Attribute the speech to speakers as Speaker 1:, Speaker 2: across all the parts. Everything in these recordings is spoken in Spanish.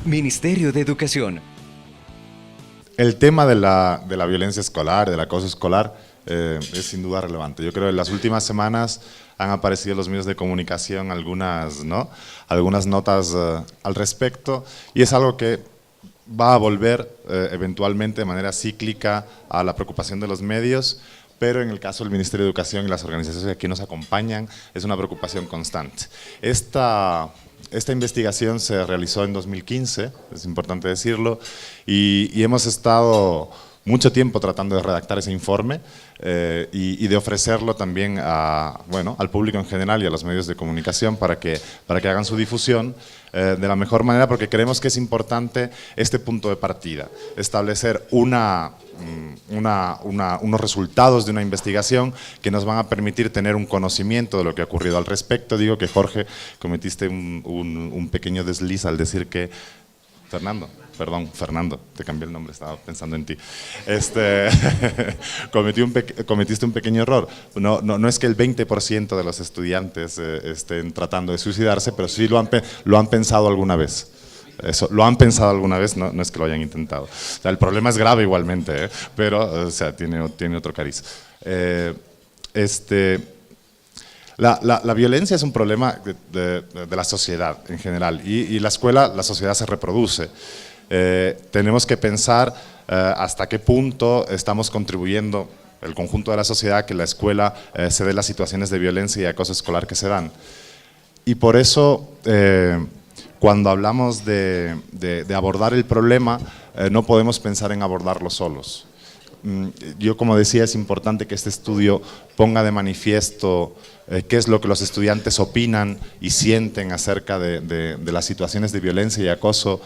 Speaker 1: Ministerio de Educación.
Speaker 2: El tema de la violencia escolar, del acoso escolar, es sin duda relevante. Yo creo que en las últimas semanas han aparecido en los medios de comunicación algunas notas al respecto, y es algo que va a volver eventualmente de manera cíclica a la preocupación de los medios, pero en el caso del Ministerio de Educación y las organizaciones que aquí nos acompañan es una preocupación constante. Esta investigación se realizó en 2015, es importante decirlo, y hemos estado mucho tiempo tratando de redactar ese informe y de ofrecerlo también al público en general y a los medios de comunicación para que hagan su difusión de la mejor manera, porque creemos que es importante este punto de partida, establecer unos resultados de una investigación que nos van a permitir tener un conocimiento de lo que ha ocurrido al respecto. Digo que, Jorge, cometiste un pequeño desliz al decir que… Fernando, te cambié el nombre, estaba pensando en ti. Cometiste un pequeño error. No es que el 20% de los estudiantes estén tratando de suicidarse, pero sí lo han pensado alguna vez. Eso, lo han pensado alguna vez, no es que lo hayan intentado. O sea, el problema es grave igualmente, pero o sea, tiene otro cariz. La violencia es un problema de la sociedad en general, y la sociedad se reproduce. Tenemos que pensar hasta qué punto estamos contribuyendo el conjunto de la sociedad a que la escuela se dé las situaciones de violencia y acoso escolar que se dan. Y por eso, cuando hablamos de abordar el problema, no podemos pensar en abordarlo solos. Yo, como decía, es importante que este estudio ponga de manifiesto qué es lo que los estudiantes opinan y sienten acerca de las situaciones de violencia y acoso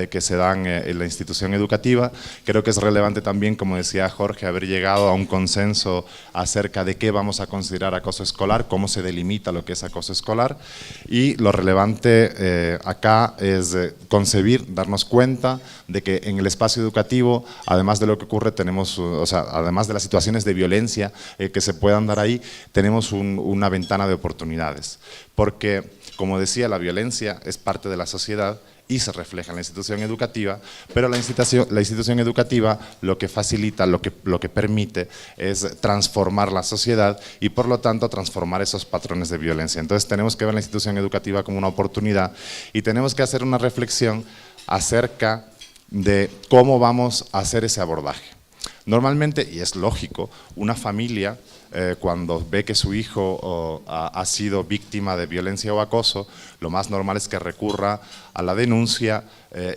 Speaker 2: que se dan en la institución educativa. Creo que es relevante también, como decía Jorge, haber llegado a un consenso acerca de qué vamos a considerar acoso escolar, cómo se delimita lo que es acoso escolar, y lo relevante acá es concebir, darnos cuenta de que en el espacio educativo, además de lo que ocurre, tenemos, además de las situaciones de violencia que se puedan dar ahí, tenemos una ventana de oportunidades, porque, como decía, la violencia es parte de la sociedad y se refleja en la institución educativa, pero la institución educativa lo que facilita, lo que permite es transformar la sociedad y, por lo tanto, transformar esos patrones de violencia. Entonces tenemos que ver la institución educativa como una oportunidad y tenemos que hacer una reflexión acerca de cómo vamos a hacer ese abordaje. Normalmente, y es lógico, una familia cuando ve que su hijo ha sido víctima de violencia o acoso, lo más normal es que recurra a la denuncia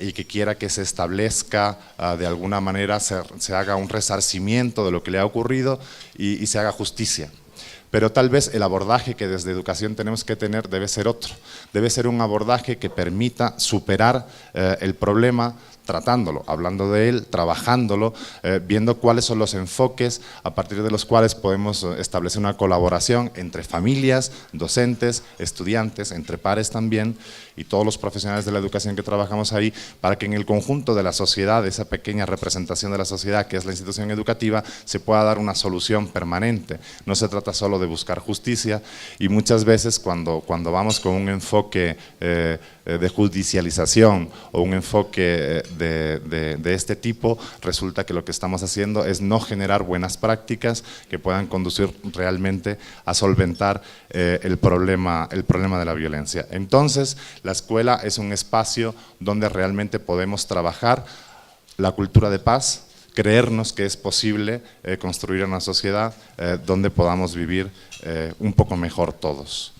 Speaker 2: y que quiera que se establezca de alguna manera, se haga un resarcimiento de lo que le ha ocurrido y se haga justicia. Pero tal vez el abordaje que desde educación tenemos que tener debe ser otro. Debe ser un abordaje que permita superar el problema, tratándolo, hablando de él, trabajándolo, viendo cuáles son los enfoques a partir de los cuales podemos establecer una colaboración entre familias, docentes, estudiantes, entre pares también, y todos los profesionales de la educación que trabajamos ahí, para que en el conjunto de la sociedad, esa pequeña representación de la sociedad que es la institución educativa, se pueda dar una solución permanente. No se trata solo de buscar justicia, y muchas veces cuando vamos con un enfoque de judicialización o un enfoque de este tipo, resulta que lo que estamos haciendo es no generar buenas prácticas que puedan conducir realmente a solventar el problema de la violencia. Entonces, la escuela es un espacio donde realmente podemos trabajar la cultura de paz, creernos que es posible construir una sociedad donde podamos vivir un poco mejor todos.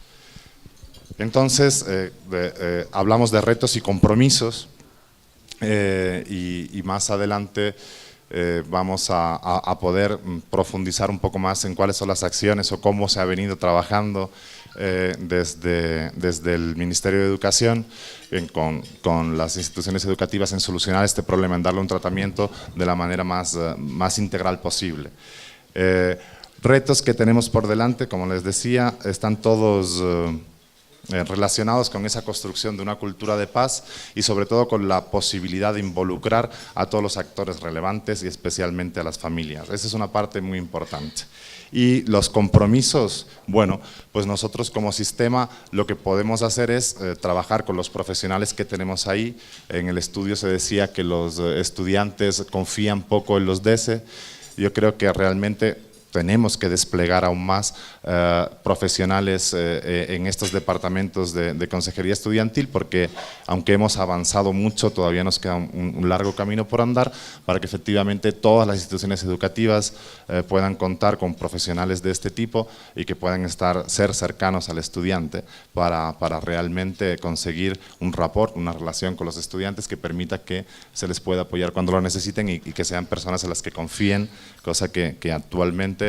Speaker 2: Entonces, hablamos de retos y compromisos y más adelante vamos a poder profundizar un poco más en cuáles son las acciones o cómo se ha venido trabajando desde el Ministerio de Educación con las instituciones educativas en solucionar este problema, en darle un tratamiento de la manera más integral posible. Retos que tenemos por delante, como les decía, están todos relacionados con esa construcción de una cultura de paz y sobre todo con la posibilidad de involucrar a todos los actores relevantes y especialmente a las familias. Esa es una parte muy importante. Y los compromisos, bueno, pues nosotros como sistema lo que podemos hacer es trabajar con los profesionales que tenemos ahí. En el estudio se decía que los estudiantes confían poco en los DESE. Yo creo que realmente tenemos que desplegar aún más profesionales en estos departamentos de consejería estudiantil, porque aunque hemos avanzado mucho, todavía nos queda un largo camino por andar para que efectivamente todas las instituciones educativas puedan contar con profesionales de este tipo y que puedan ser cercanos al estudiante para realmente conseguir un rapport, una relación con los estudiantes que permita que se les pueda apoyar cuando lo necesiten y que sean personas en las que confíen, cosa que actualmente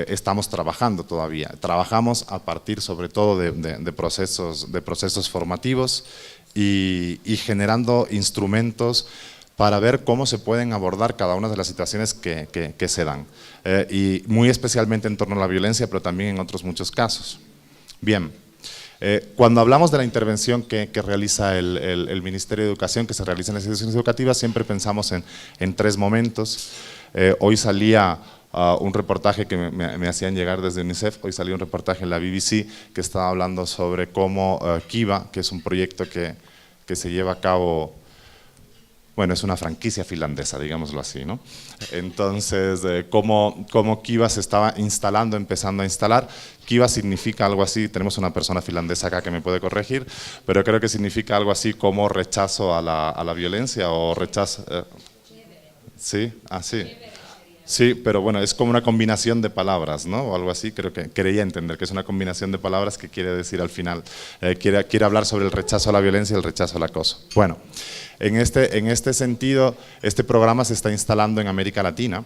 Speaker 2: estamos trabajando todavía. Trabajamos a partir sobre todo de procesos formativos y generando instrumentos para ver cómo se pueden abordar cada una de las situaciones que se dan. Y muy especialmente en torno a la violencia, pero también en otros muchos casos. Bien. Cuando hablamos de la intervención que realiza el Ministerio de Educación, que se realiza en las instituciones educativas, siempre pensamos en tres momentos. Hoy salía un reportaje que me hacían llegar desde UNICEF, hoy salió un reportaje en la BBC que estaba hablando sobre cómo Kiva, que es un proyecto que se lleva a cabo, bueno, es una franquicia finlandesa, digámoslo así, ¿no? Entonces, cómo Kiva se estaba empezando a instalar. Kiva significa algo así, tenemos una persona finlandesa acá que me puede corregir, pero creo que significa algo así como rechazo a la violencia o rechazo… ¿Sí? Ah, sí. Sí, pero bueno, es como una combinación de palabras, ¿no? O algo así, creo que creía entender que es una combinación de palabras que quiere decir al final, quiere hablar sobre el rechazo a la violencia y el rechazo al acoso. Bueno, en este sentido, este programa se está instalando en América Latina.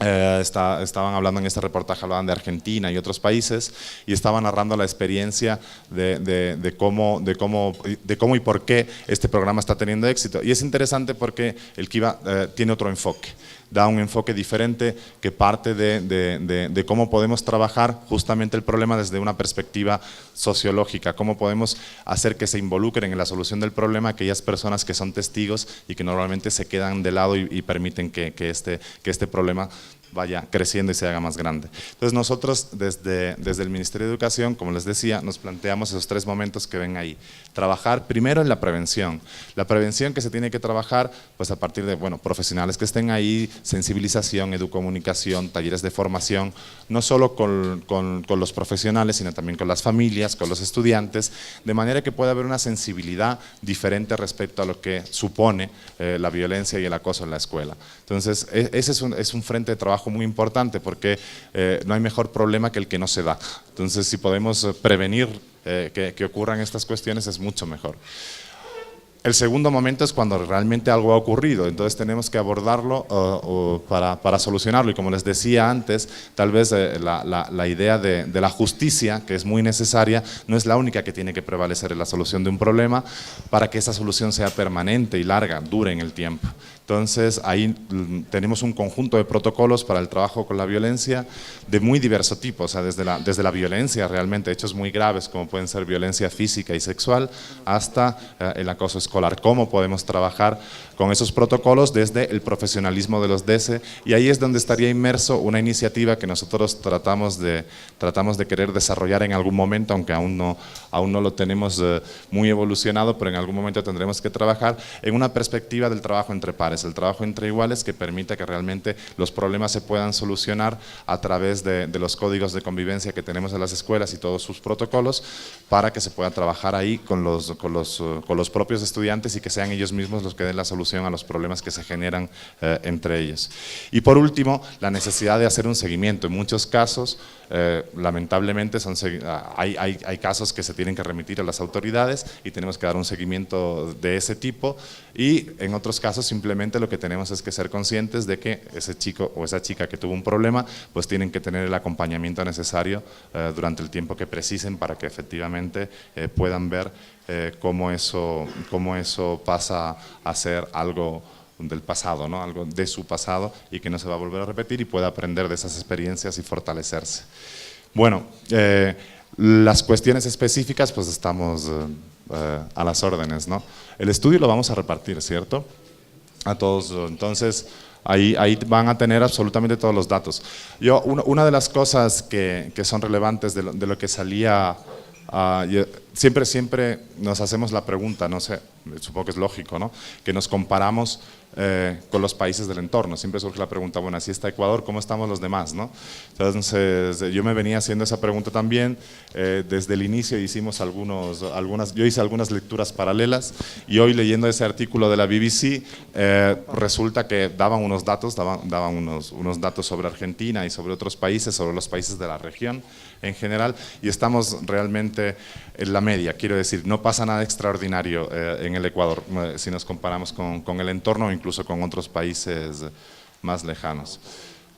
Speaker 2: Estaban hablando en este reportaje, hablaban de Argentina y otros países y estaban narrando la experiencia de cómo y por qué este programa está teniendo éxito. Y es interesante porque el Kiva tiene otro enfoque, da un enfoque diferente que parte de cómo podemos trabajar justamente el problema desde una perspectiva sociológica, cómo podemos hacer que se involucren en la solución del problema aquellas personas que son testigos y que normalmente se quedan de lado y permiten que este problema vaya creciendo y se haga más grande. Entonces nosotros desde el Ministerio de Educación, como les decía, nos planteamos esos tres momentos que ven ahí. Trabajar primero en la prevención que se tiene que trabajar pues a partir de profesionales que estén ahí, sensibilización, educomunicación, talleres de formación, no solo con los profesionales, sino también con las familias, con los estudiantes, de manera que pueda haber una sensibilidad diferente respecto a lo que supone la violencia y el acoso en la escuela. Entonces, ese es un frente de trabajo muy importante porque no hay mejor problema que el que no se da. Entonces, si podemos prevenir que ocurran estas cuestiones es mucho mejor. El segundo momento es cuando realmente algo ha ocurrido, entonces tenemos que abordarlo para solucionarlo y como les decía antes, tal vez la idea de la justicia, que es muy necesaria, no es la única que tiene que prevalecer en la solución de un problema para que esa solución sea permanente y larga, dure en el tiempo. Entonces ahí tenemos un conjunto de protocolos para el trabajo con la violencia de muy diverso tipo, o sea, desde la violencia realmente, hechos muy graves como pueden ser violencia física y sexual, hasta el acoso escolar. ¿Cómo podemos trabajar con esos protocolos desde el profesionalismo de los DESE? Y ahí es donde estaría inmerso una iniciativa que nosotros tratamos de querer desarrollar en algún momento, aunque aún no lo tenemos muy evolucionado, pero en algún momento tendremos que trabajar en una perspectiva del trabajo entre pares, el trabajo entre iguales que permita que realmente los problemas se puedan solucionar a través de los códigos de convivencia que tenemos en las escuelas y todos sus protocolos para que se pueda trabajar ahí con los propios estudiantes y que sean ellos mismos los que den la solución a los problemas que se generan entre ellos. Y por último, la necesidad de hacer un seguimiento. En muchos casos, lamentablemente, hay casos que se tienen que remitir a las autoridades y tenemos que dar un seguimiento de ese tipo y en otros casos simplemente lo que tenemos es que ser conscientes de que ese chico o esa chica que tuvo un problema pues tienen que tener el acompañamiento necesario durante el tiempo que precisen para que efectivamente puedan ver cómo eso pasa a ser algo del pasado, ¿no? Algo de su pasado y que no se va a volver a repetir y pueda aprender de esas experiencias y fortalecerse. Bueno, Las cuestiones específicas, pues estamos a las órdenes, ¿no? El estudio lo vamos a repartir, ¿cierto? A todos, entonces ahí van a tener absolutamente todos los datos. Una de las cosas que son relevantes de lo que salía, siempre nos hacemos la pregunta, no sé, supongo que es lógico, ¿no? Que nos comparamos con los países del entorno. Siempre surge la pregunta, bueno, así está Ecuador, ¿cómo estamos los demás, no? Entonces, yo me venía haciendo esa pregunta también. Desde el inicio hicimos yo hice algunas lecturas paralelas, y hoy leyendo ese artículo de la BBC, resulta que daban unos datos, daban unos datos sobre Argentina y sobre otros países, sobre los países de la región en general, y estamos realmente en la media. Quiero decir, no pasa nada extraordinario en el Ecuador si nos comparamos con el entorno o incluso con otros países más lejanos.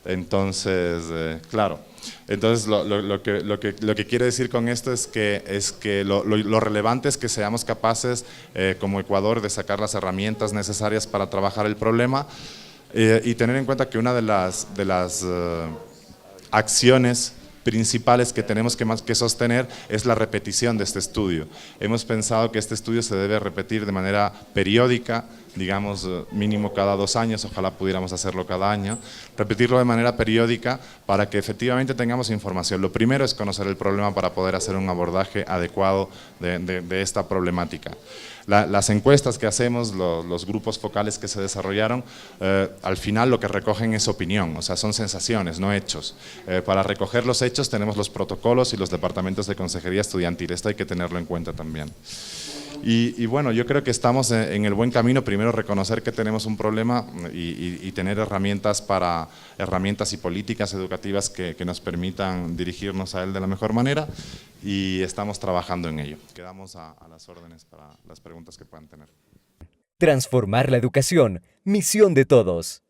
Speaker 2: Entonces, claro, entonces lo que quiere decir con esto es que lo relevante es que seamos capaces como Ecuador de sacar las herramientas necesarias para trabajar el problema, y tener en cuenta que una de las acciones principales que tenemos que sostener es la repetición de este estudio. Hemos pensado que este estudio se debe repetir de manera periódica, digamos mínimo cada 2 años, ojalá pudiéramos hacerlo cada año, repetirlo de manera periódica para que efectivamente tengamos información. Lo primero es conocer el problema para poder hacer un abordaje adecuado de esta problemática. Las encuestas que hacemos, los grupos focales que se desarrollaron, al final lo que recogen es opinión, o sea, son sensaciones, no hechos. Para recoger los hechos tenemos los protocolos y los departamentos de consejería estudiantil, esto hay que tenerlo en cuenta también. Y bueno, yo creo que estamos en el buen camino. Primero, reconocer que tenemos un problema y tener herramientas y políticas educativas que nos permitan dirigirnos a él de la mejor manera, y estamos trabajando en ello. Quedamos a las órdenes para las preguntas que puedan tener.
Speaker 1: Transformar la educación, misión de todos.